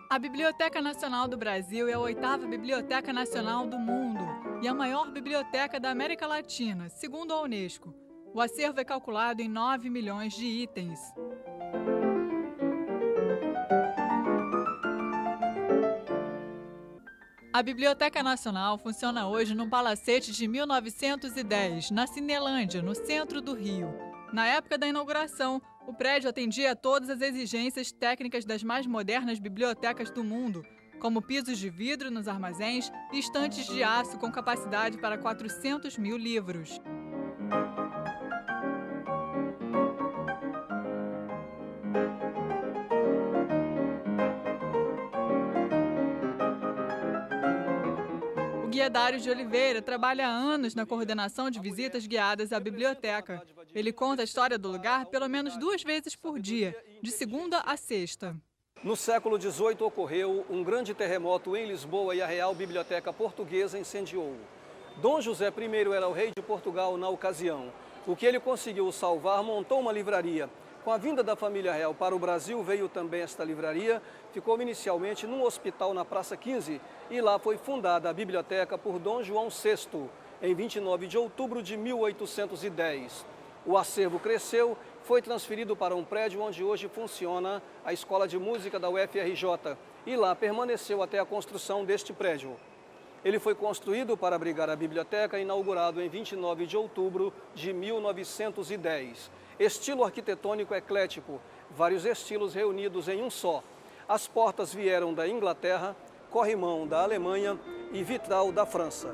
A Biblioteca Nacional do Brasil é a 8ª Biblioteca Nacional do mundo e a maior biblioteca da América Latina, segundo a Unesco. O acervo é calculado em 9 milhões de itens. A Biblioteca Nacional funciona hoje num palacete de 1910, na Cinelândia, no centro do Rio. Na época da inauguração, o prédio atendia a todas as exigências técnicas das mais modernas bibliotecas do mundo, como pisos de vidro nos armazéns e estantes de aço com capacidade para 400 mil livros. O guia Dário de Oliveira trabalha há anos na coordenação de visitas guiadas à biblioteca. Ele conta a história do lugar pelo menos 2 vezes por dia, de segunda a sexta. No século XVIII ocorreu um grande terremoto em Lisboa e a Real Biblioteca Portuguesa incendiou. Dom José I era o rei de Portugal na ocasião. O que ele conseguiu salvar, montou uma livraria. Com a vinda da família real para o Brasil, veio também esta livraria. Ficou inicialmente num hospital na Praça 15 e lá foi fundada a biblioteca por Dom João VI, em 29 de outubro de 1810. O acervo cresceu, foi transferido para um prédio onde hoje funciona a Escola de Música da UFRJ e lá permaneceu até a construção deste prédio. Ele foi construído para abrigar a biblioteca, inaugurado em 29 de outubro de 1910. Estilo arquitetônico eclético, vários estilos reunidos em um só. As portas vieram da Inglaterra, corrimão da Alemanha e vitral da França.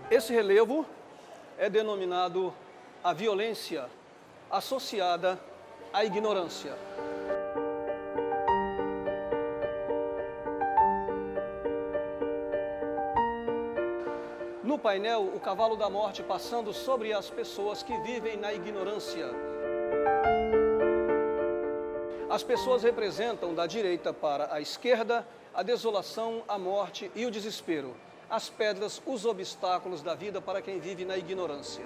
Esse relevo é denominado a violência associada à ignorância. No painel, o cavalo da morte passando sobre as pessoas que vivem na ignorância. As pessoas representam, da direita para a esquerda, a desolação, a morte e o desespero. As pedras, os obstáculos da vida para quem vive na ignorância.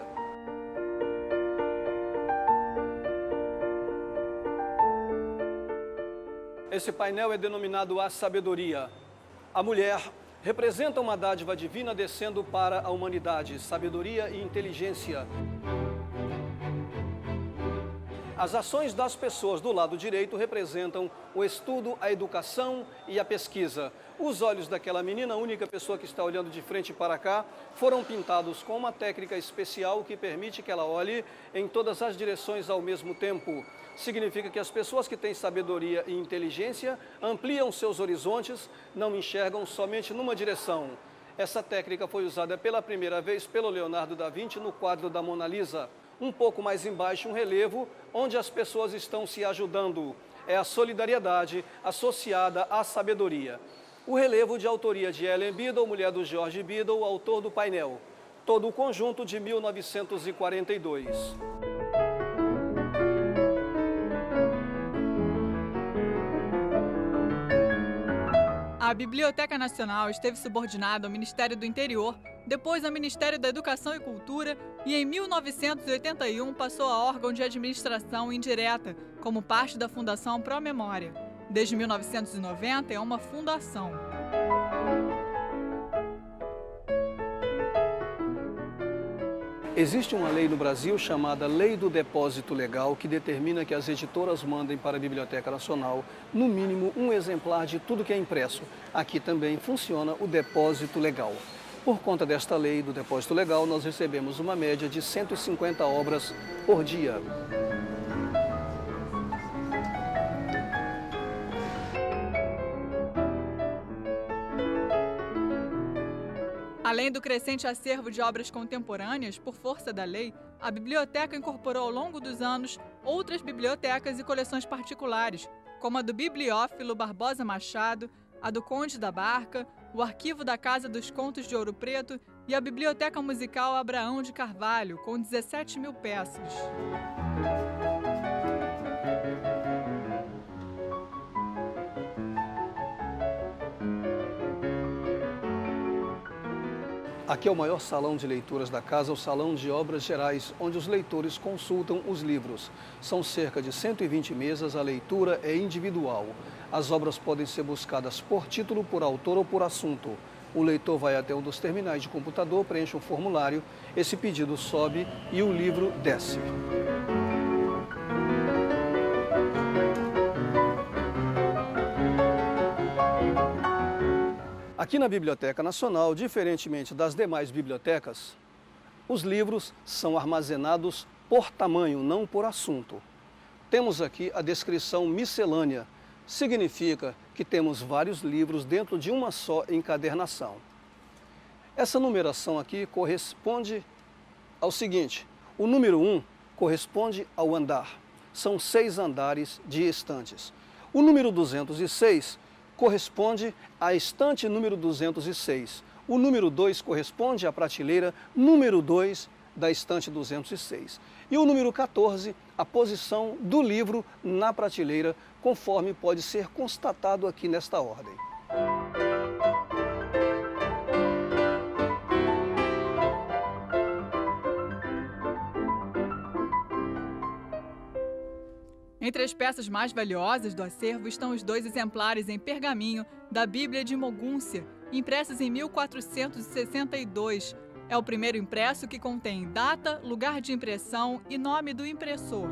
Esse painel é denominado a sabedoria. A mulher representa uma dádiva divina descendo para a humanidade, sabedoria e inteligência. As ações das pessoas do lado direito representam o estudo, a educação e a pesquisa. Os olhos daquela menina, a única pessoa que está olhando de frente para cá, foram pintados com uma técnica especial que permite que ela olhe em todas as direções ao mesmo tempo. Significa que as pessoas que têm sabedoria e inteligência ampliam seus horizontes, não enxergam somente numa direção. Essa técnica foi usada pela primeira vez pelo Leonardo da Vinci no quadro da Mona Lisa. Um pouco mais embaixo, um relevo onde as pessoas estão se ajudando. É a solidariedade associada à sabedoria. O relevo de autoria de Ellen Biddle, mulher do George Biddle, autor do painel. Todo o conjunto de 1942. A Biblioteca Nacional esteve subordinada ao Ministério do Interior, depois ao Ministério da Educação e Cultura e em 1981 passou a órgão de administração indireta, como parte da Fundação Pro Memória. Desde 1990 é uma fundação. Existe uma lei no Brasil chamada Lei do Depósito Legal, que determina que as editoras mandem para a Biblioteca Nacional, no mínimo, um exemplar de tudo que é impresso. Aqui também funciona o depósito legal. Por conta desta lei do depósito legal, nós recebemos uma média de 150 obras por dia. Além do crescente acervo de obras contemporâneas, por força da lei, a biblioteca incorporou ao longo dos anos outras bibliotecas e coleções particulares, como a do bibliófilo Barbosa Machado, a do Conde da Barca, o arquivo da Casa dos Contos de Ouro Preto e a Biblioteca Musical Abraão de Carvalho, com 17.000 peças. Aqui é o maior salão de leituras da casa, o Salão de Obras Gerais, onde os leitores consultam os livros. São cerca de 120 mesas, a leitura é individual. As obras podem ser buscadas por título, por autor ou por assunto. O leitor vai até um dos terminais de computador, preenche um formulário, esse pedido sobe e o livro desce. Aqui na Biblioteca Nacional, diferentemente das demais bibliotecas, os livros são armazenados por tamanho, não por assunto. Temos aqui a descrição miscelânea, significa que temos vários livros dentro de uma só encadernação. Essa numeração aqui corresponde ao seguinte: o número 1 corresponde ao andar, são 6 andares de estantes. O número 206 corresponde à estante número 206. O número 2 corresponde à prateleira número 2 da estante 206. E o número 14, a posição do livro na prateleira, conforme pode ser constatado aqui nesta ordem. Entre as peças mais valiosas do acervo estão os 2 exemplares em pergaminho da Bíblia de Mogúncia, impressos em 1462. É o primeiro impresso que contém data, lugar de impressão e nome do impressor.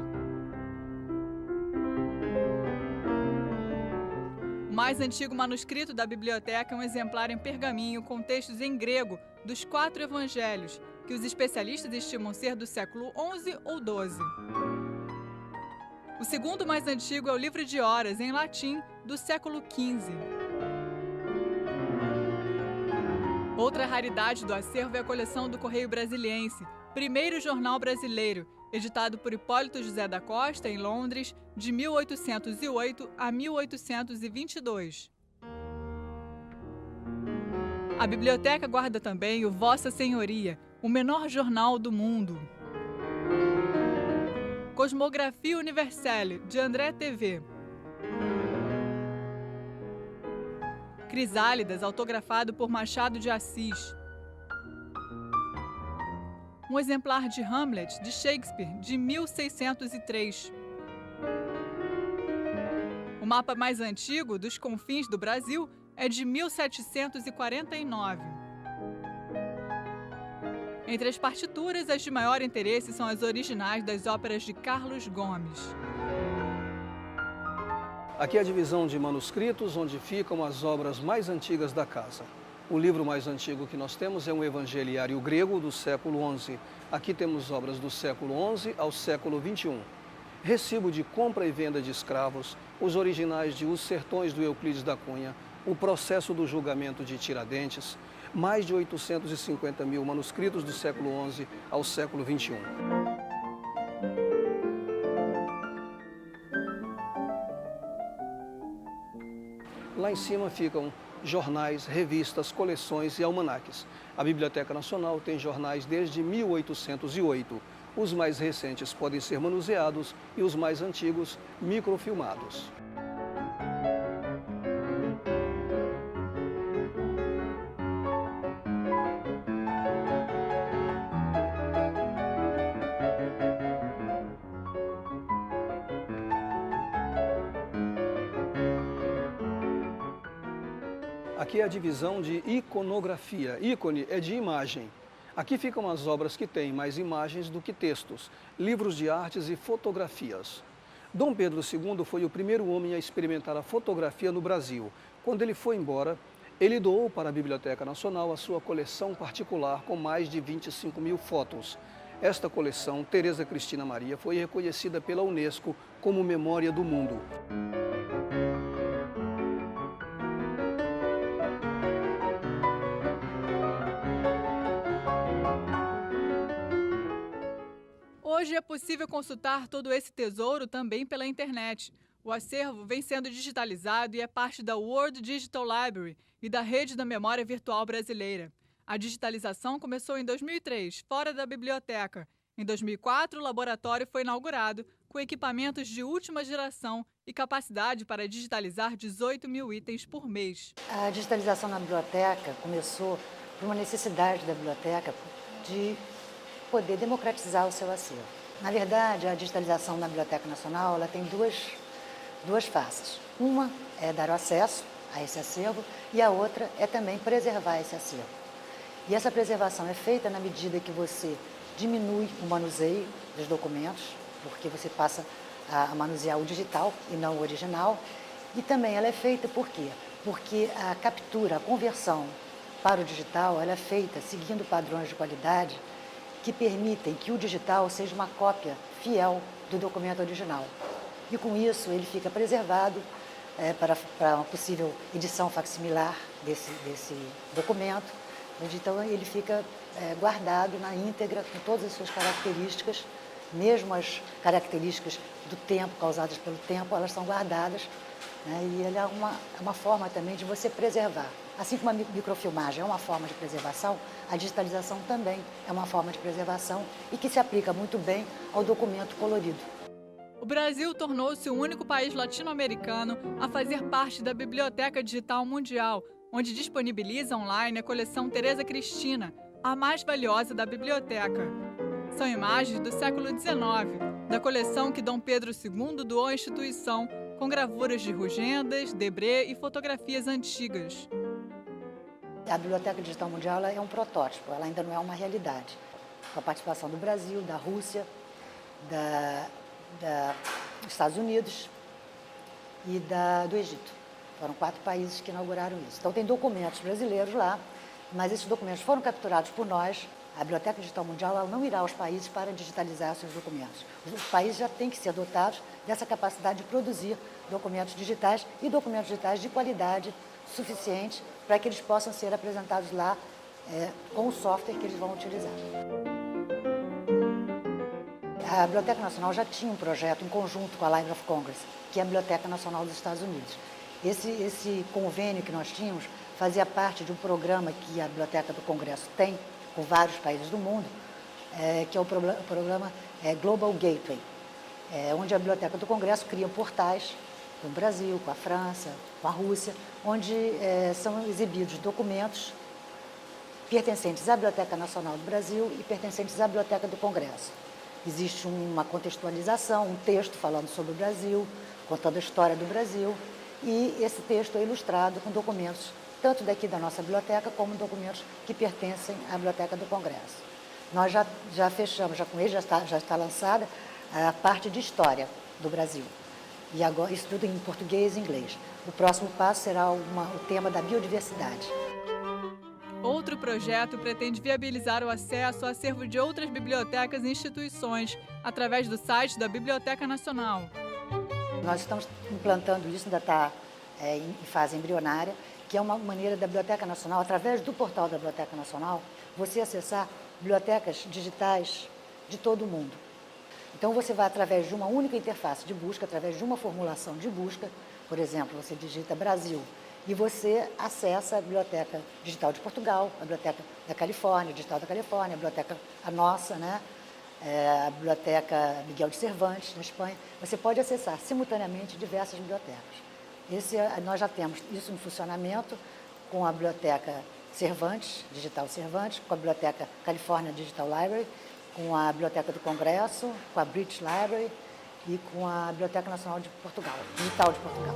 O mais antigo manuscrito da biblioteca é um exemplar em pergaminho com textos em grego dos 4 evangelhos, que os especialistas estimam ser do século XI ou XII. O segundo mais antigo é o Livro de Horas, em latim, do século XV. Outra raridade do acervo é a coleção do Correio Brasiliense, primeiro jornal brasileiro, editado por Hipólito José da Costa, em Londres, de 1808 a 1822. A biblioteca guarda também o Vossa Senhoria, o menor jornal do mundo. Cosmographie Universelle, de André TV. Crisálidas, autografado por Machado de Assis. Um exemplar de Hamlet, de Shakespeare, de 1603. O mapa mais antigo dos confins do Brasil é de 1749. Entre as partituras, as de maior interesse são as originais das óperas de Carlos Gomes. Aqui é a divisão de manuscritos, onde ficam as obras mais antigas da casa. O livro mais antigo que nós temos é um evangeliário grego do século XI. Aqui temos obras do século XI ao século XXI. Recibo de compra e venda de escravos, os originais de Os Sertões do Euclides da Cunha, o processo do julgamento de Tiradentes, mais de 850.000 manuscritos do século XI ao século XXI. Lá em cima ficam jornais, revistas, coleções e almanaques. A Biblioteca Nacional tem jornais desde 1808. Os mais recentes podem ser manuseados e os mais antigos microfilmados. Aqui é a divisão de iconografia. Ícone é de imagem. Aqui ficam as obras que têm mais imagens do que textos, livros de artes e fotografias. Dom Pedro II foi o primeiro homem a experimentar a fotografia no Brasil. Quando ele foi embora, ele doou para a Biblioteca Nacional a sua coleção particular com mais de 25.000 fotos. Esta coleção, Teresa Cristina Maria, foi reconhecida pela Unesco como Memória do Mundo. Hoje é possível consultar todo esse tesouro também pela internet. O acervo vem sendo digitalizado e é parte da World Digital Library e da Rede da Memória Virtual Brasileira. A digitalização começou em 2003, fora da biblioteca. Em 2004, o laboratório foi inaugurado com equipamentos de última geração e capacidade para digitalizar 18 mil itens por mês. A digitalização na biblioteca começou por uma necessidade da biblioteca de poder democratizar o seu acervo. Na verdade, a digitalização na Biblioteca Nacional ela tem duas faces. Uma é dar acesso a esse acervo e a outra é também preservar esse acervo. E essa preservação é feita na medida que você diminui o manuseio dos documentos, porque você passa a manusear o digital e não o original. E também ela é feita por quê? Porque a captura, a conversão para o digital, ela é feita seguindo padrões de qualidade que permitem que o digital seja uma cópia fiel do documento original. E com isso ele fica preservado para uma possível edição facsimilar desse documento. Então ele fica guardado na íntegra com todas as suas características, mesmo as características do tempo, causadas pelo tempo, elas são guardadas, né? E ele é uma forma também de você preservar. Assim como a microfilmagem é uma forma de preservação, a digitalização também é uma forma de preservação e que se aplica muito bem ao documento colorido. O Brasil tornou-se o único país latino-americano a fazer parte da Biblioteca Digital Mundial, onde disponibiliza online a coleção Teresa Cristina, a mais valiosa da biblioteca. São imagens do século XIX, da coleção que Dom Pedro II doou à instituição, com gravuras de Rugendas, Debré e fotografias antigas. A Biblioteca Digital Mundial ela é um protótipo, ela ainda não é uma realidade. Com a participação do Brasil, da Rússia, dos Estados Unidos e do Egito. Foram 4 países que inauguraram isso. Então tem documentos brasileiros lá, mas esses documentos foram capturados por nós. A Biblioteca Digital Mundial ela não irá aos países para digitalizar seus documentos. Os países já têm que ser dotados dessa capacidade de produzir documentos digitais e documentos digitais de qualidade suficiente para que eles possam ser apresentados lá com o software que eles vão utilizar. A Biblioteca Nacional já tinha um projeto em conjunto com a Library of Congress, que é a Biblioteca Nacional dos Estados Unidos. Esse convênio que nós tínhamos fazia parte de um programa que a Biblioteca do Congresso tem com vários países do mundo, que é o programa Global Gateway, onde a Biblioteca do Congresso cria portais com o Brasil, com a França, com a Rússia, onde são exibidos documentos pertencentes à Biblioteca Nacional do Brasil e pertencentes à Biblioteca do Congresso. Existe uma contextualização, um texto falando sobre o Brasil, contando a história do Brasil, e esse texto é ilustrado com documentos tanto daqui da nossa biblioteca como documentos que pertencem à Biblioteca do Congresso. Nós já fechamos, já com ele já está lançada a parte de história do Brasil. E agora isso tudo em português e inglês. O próximo passo será o tema da biodiversidade. Outro projeto pretende viabilizar o acesso ao acervo de outras bibliotecas e instituições através do site da Biblioteca Nacional. Nós estamos implantando isso, ainda está em fase embrionária, que é uma maneira da Biblioteca Nacional, através do portal da Biblioteca Nacional, você acessar bibliotecas digitais de todo o mundo. Então você vai através de uma única interface de busca, através de uma formulação de busca, por exemplo, você digita Brasil, e você acessa a Biblioteca Digital de Portugal, a Biblioteca da Califórnia, Digital da Califórnia, a Biblioteca a nossa, né? A Biblioteca Miguel de Cervantes, na Espanha. Você pode acessar simultaneamente diversas bibliotecas. Nós já temos isso em funcionamento com a Biblioteca Cervantes, Digital Cervantes, com a Biblioteca California Digital Library, com a Biblioteca do Congresso, com a British Library e com a Biblioteca Nacional de Portugal, Digital de Portugal.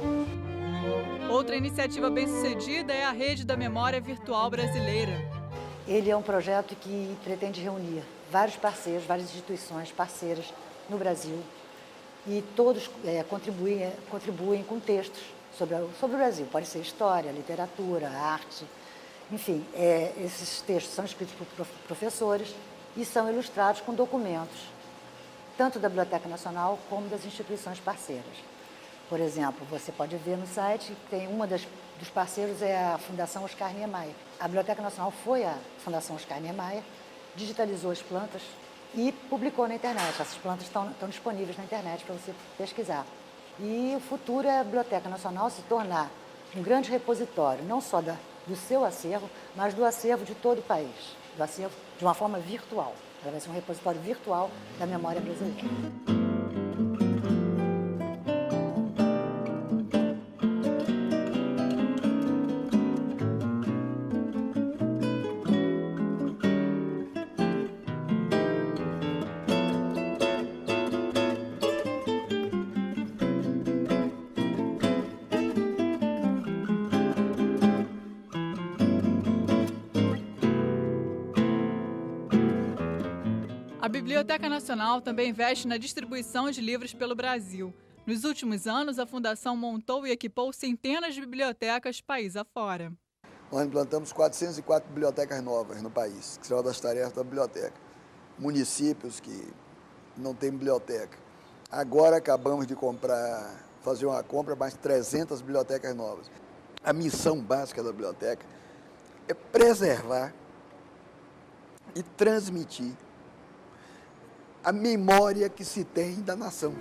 Outra iniciativa bem-sucedida é a Rede da Memória Virtual Brasileira. Ele é um projeto que pretende reunir vários parceiros, várias instituições parceiras no Brasil e todos contribuem com textos sobre o Brasil. Pode ser história, literatura, arte, enfim, esses textos são escritos por professores e são ilustrados com documentos, tanto da Biblioteca Nacional como das instituições parceiras. Por exemplo, você pode ver no site que tem dos parceiros é a Fundação Oscar Niemeyer. A Biblioteca Nacional foi a Fundação Oscar Niemeyer, digitalizou as plantas e publicou na internet. Essas plantas estão disponíveis na internet para você pesquisar. E o futuro é a Biblioteca Nacional se tornar um grande repositório, não só do seu acervo, mas do acervo de todo o país, do acervo de uma forma virtual. Ela vai ser um repositório virtual da memória brasileira. A Biblioteca Nacional também investe na distribuição de livros pelo Brasil. Nos últimos anos, a Fundação montou e equipou centenas de bibliotecas país afora. Nós implantamos 404 bibliotecas novas no país, que são das tarefas da biblioteca. Municípios que não têm biblioteca. Agora acabamos de fazer uma compra de mais 300 bibliotecas novas. A missão básica da biblioteca é preservar e transmitir a memória que se tem da nação.